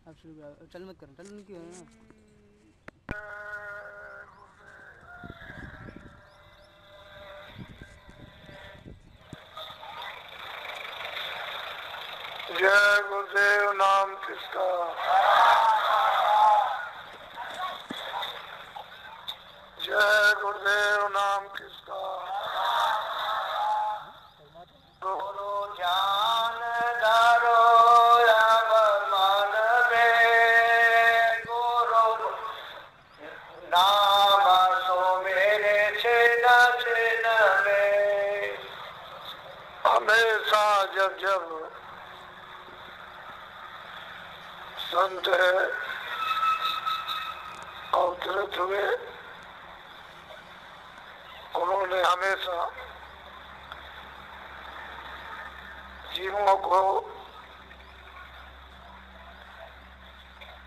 अब शुरू चल मत कर चल क्यों है ना। जय गुरुदेव नाम किसका। जय गुरुदेव नाम किसका। गुरु ज्ञान धरो अगर मन में, गुरु नाम सो मेरे छिन छिन में। हमेशा जब जब संत अवतरित हुए, उन्होंने हमेशा जीवों को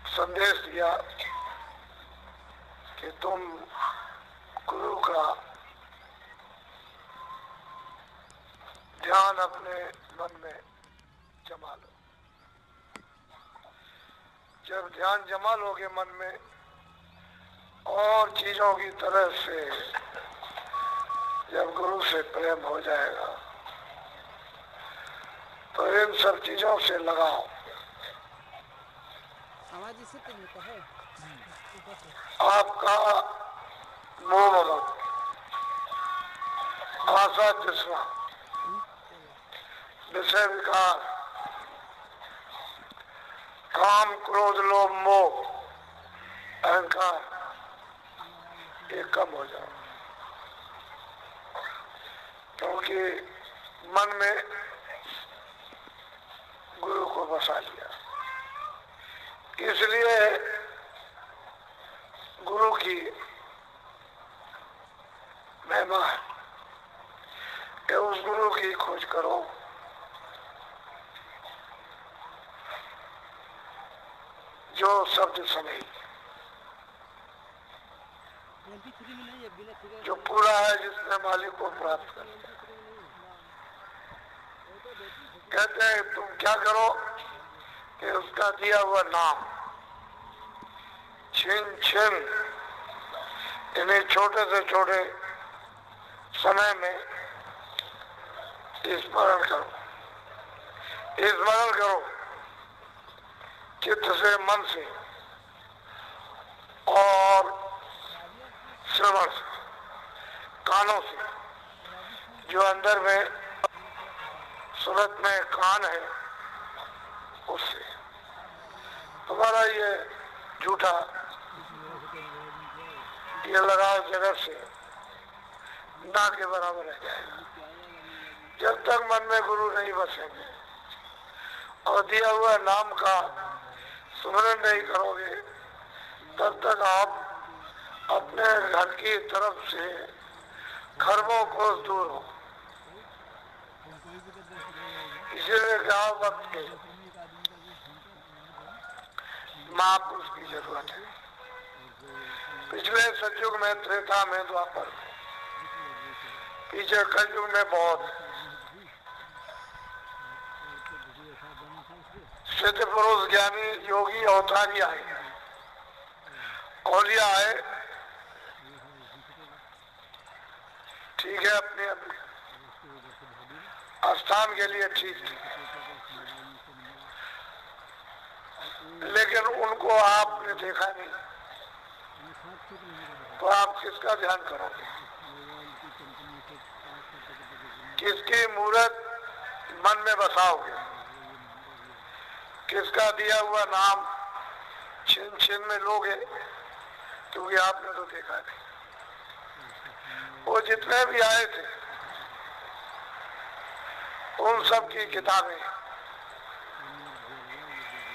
संदेश दिया कि तुम गुरु का ध्यान अपने मन में जमा लो। जब ध्यान जमा लोगे मन में और चीजों की तरह से जब गुरु से प्रेम हो जाएगा तो इन सब चीजों से लगाओ। आपका मोह मत, आशा तृष्णा, विषय विकार, काम क्रोध लोभ मोह अहंकार, ये कम हो जाओ। क्योंकि मन में गुरु को बसा लिया। इसलिए गुरु की महिमा है कि उस गुरु की खोज करो जो शब्द समय, जो पूरा है, जिसने मालिक को प्राप्त कर लिया। कहते हैं तुम क्या करो कि उसका दिया हुआ नाम छिन छिन, इन्हें छोटे से छोटे समय में स्मरण करो। स्मरण करो चित्त से, मन से और श्रवण से, कानों से। जो अंदर में सूरत में कान है उससे तुम्हारा ये झूठा ये लगाव जगत से ना के बराबर रह जाएगा। जब तक मन में गुरु नहीं बसेंगे और दिया हुआ नाम का स्मरण नहीं करोगे तब तक आप अपने घर की तरफ से खरबों कोस दूर हो। इसीलिए कहा वक्त के महापुरुष की जरूरत है। पिछले सतयुग में, त्रेता में, द्वापर में, पीछे कलयुग में बहुत सिद्ध पुरुष ज्ञानी योगी अवतारी आए, औलिया आए। ठीक है, अपने अपने स्थान के लिए ठीक थी, लेकिन उनको आपने देखा नहीं तो आप किसका ध्यान करोगे? किसकी मूर्त मन में बसाओगे? किसका दिया हुआ नाम छिन छिन में लोगे? क्योंकि आपने तो देखा नहीं। वो जितने भी आए थे उन सब की किताबें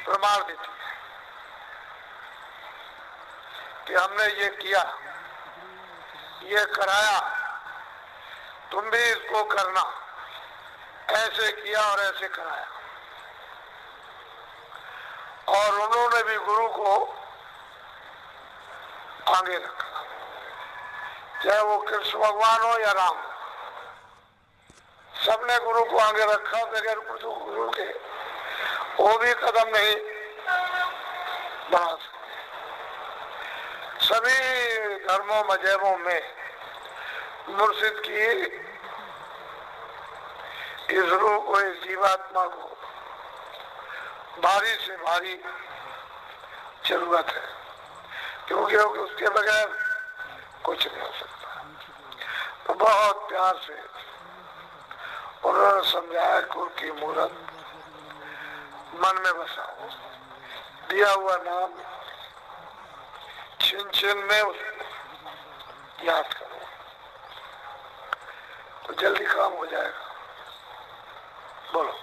प्रमाण देती है कि हमने ये किया, ये कराया, तुम भी इसको करना। ऐसे किया और ऐसे कराया। और उन्होंने भी गुरु को आगे रखा, चाहे वो कृष्ण भगवान हो या राम, सबने गुरु को आगे रखा। बगैर गुरु के वो भी कदम नहीं बना सके। सभी धर्मों मजहबों में मुर्शिद की इस रूह को, इस जीवात्मा को भारी से भारी जरूरत है, क्योंकि उसके बगैर कुछ नहीं हो सकता। तो बहुत प्यार से उन्होंने समझाया, गुरु की मूरत मन में बसाओ, दिया हुआ नाम छिन छिन में उसको याद करो, तो जल्दी काम हो जाएगा। बोलो।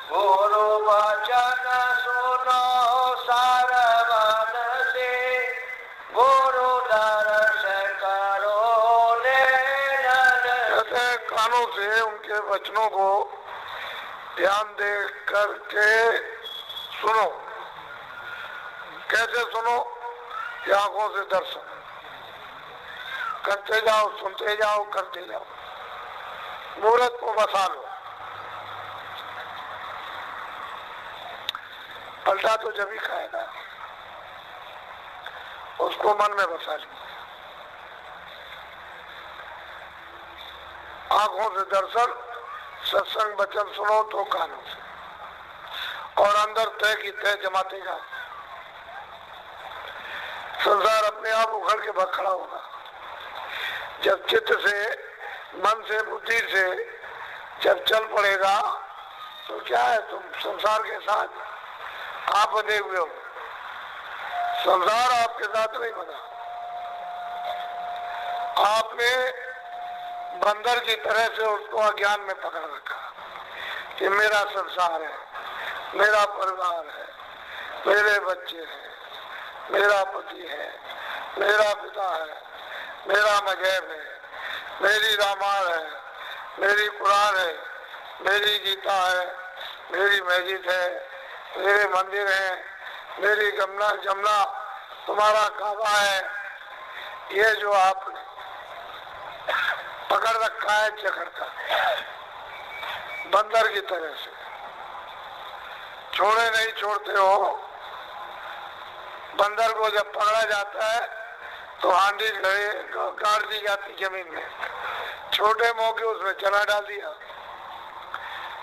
गुरु वचन सुनो सारवन से, गुरु दर्श करो कहते कानों से उनके वचनों को ध्यान दे करके सुनो। कैसे सुनो? आंखों से दर्शन करते जाओ, सुनते जाओ, करते जाओ, मूर्त को बसा लो। पलटा तो जब ही खाएगा, उसको मन में बसा ली। आंखों से दर्शन, सत्संग वचन सुनो तो कानों से, और अंदर तय की तय जमाते जाओ। संसार अपने आप उखड़ के भाग खड़ा होगा। जब चित्त से, मन से, बुद्धि से जब चल पड़ेगा तो क्या है, तुम संसार के साथ आप बने हुए हो, संसार आपके साथ नहीं बना। आपने बंदर की तरह से उसको अज्ञान में पकड़ रखा कि मेरा संसार है, मेरा परिवार है, मेरे बच्चे हैं, मेरा पति है, मेरा पिता है, मेरा मजहब है, मेरी रामायण है, मेरी कुरान है, मेरी गीता है, मेरी मस्जिद है, मेरे मंदिर है, मेरी जमुना तुम्हारा काबा है। ये जो आपने पकड़ रखा है जकड़ का, बंदर की तरह से छोड़े नहीं छोड़ते हो। बंदर को जब पकड़ा जाता है तो हांडी गाड़ दी जाती जमीन में, छोटे मौके उसमें चना डाल दिया।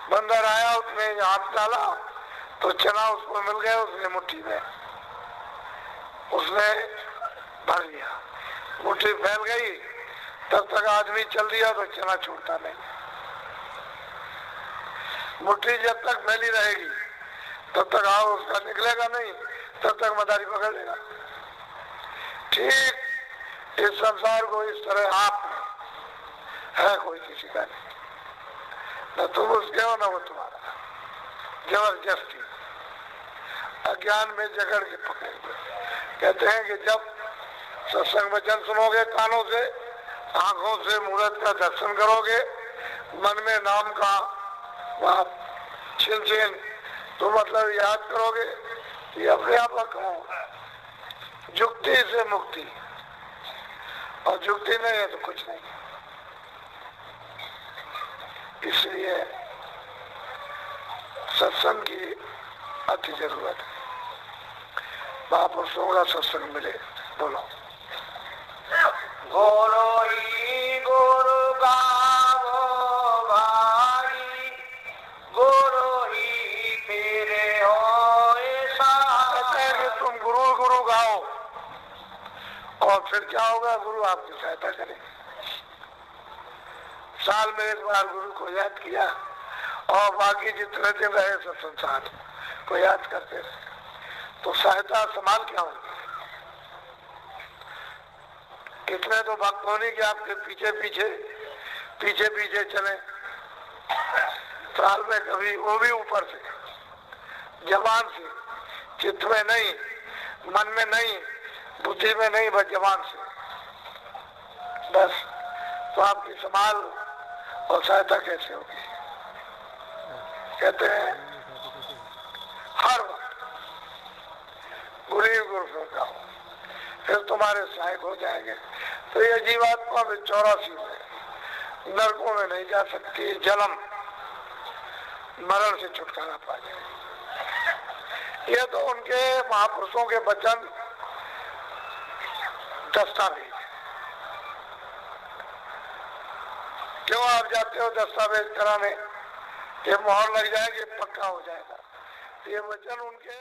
बंदर आया, उसने हाथ डाला तो चना उसको मिल गया, उसने मुट्ठी में उसने भर लिया, मुट्ठी फैल गई। तब तक आदमी चल दिया तो चना छोड़ता नहीं। मुट्ठी जब तक फैली रहेगी तब तक आओ उसका निकलेगा नहीं, तब तक मदारी पकड़ लेगा। ठीक इस संसार को इस तरह आप है, कोई किसी का नहीं, न तुम उसके हो न वो तुम्हारा। जबरदस्ती अज्ञान में जकड़ के पकड़ेंगे। कहते हैं कि जब सत्संग वचन सुनोगे कानों से, आंखों से मूर्त का दर्शन करोगे, मन में नाम का वहां छिन छिन तो मतलब याद करोगे, ये अपने आप रखा होगा। जुक्ति से मुक्ति, और जुक्ति नहीं है तो कुछ नहीं। इसलिए सत्संग की अति जरूरत है। महापुरुषों का सत्संग मिले। बोलो। गुरु ही गुरु गावो भाई, गुरु ही तेरे हो कहते हैं कि तुम गुरु गुरु गाओ, और फिर क्या होगा, गुरु आपकी सहायता करेंगे। साल में एक बार गुरु को याद किया, और बाकी जितने दिन रहे सब संसार को याद करते रहे, तो सहायता संभाल क्या होगी। कितने तो भक्त होने के आपके पीछे पीछे चले, साल में कभी वो भी ऊपर से, जबान से, चित्त में नहीं, मन में नहीं, बुद्धि में नहीं, बस जबान से। बस तो आपकी संभाल और सहायता कैसे होगी। कहते हैं हर वक्त गुरु का हो, फिर तुम्हारे सहायक हो जाएंगे। तो ये जीवात्मा में 84 में नरकों में नहीं जा सकती, जन्म मरण से छुटकारा पा जाए। ये तो उनके महापुरुषों के वचन दस्तावेज। क्यों आप जाते हो दस्तावेज कराने? ये मोहर लग जाएगी, पक्का हो जाएगा। ये वचन उनके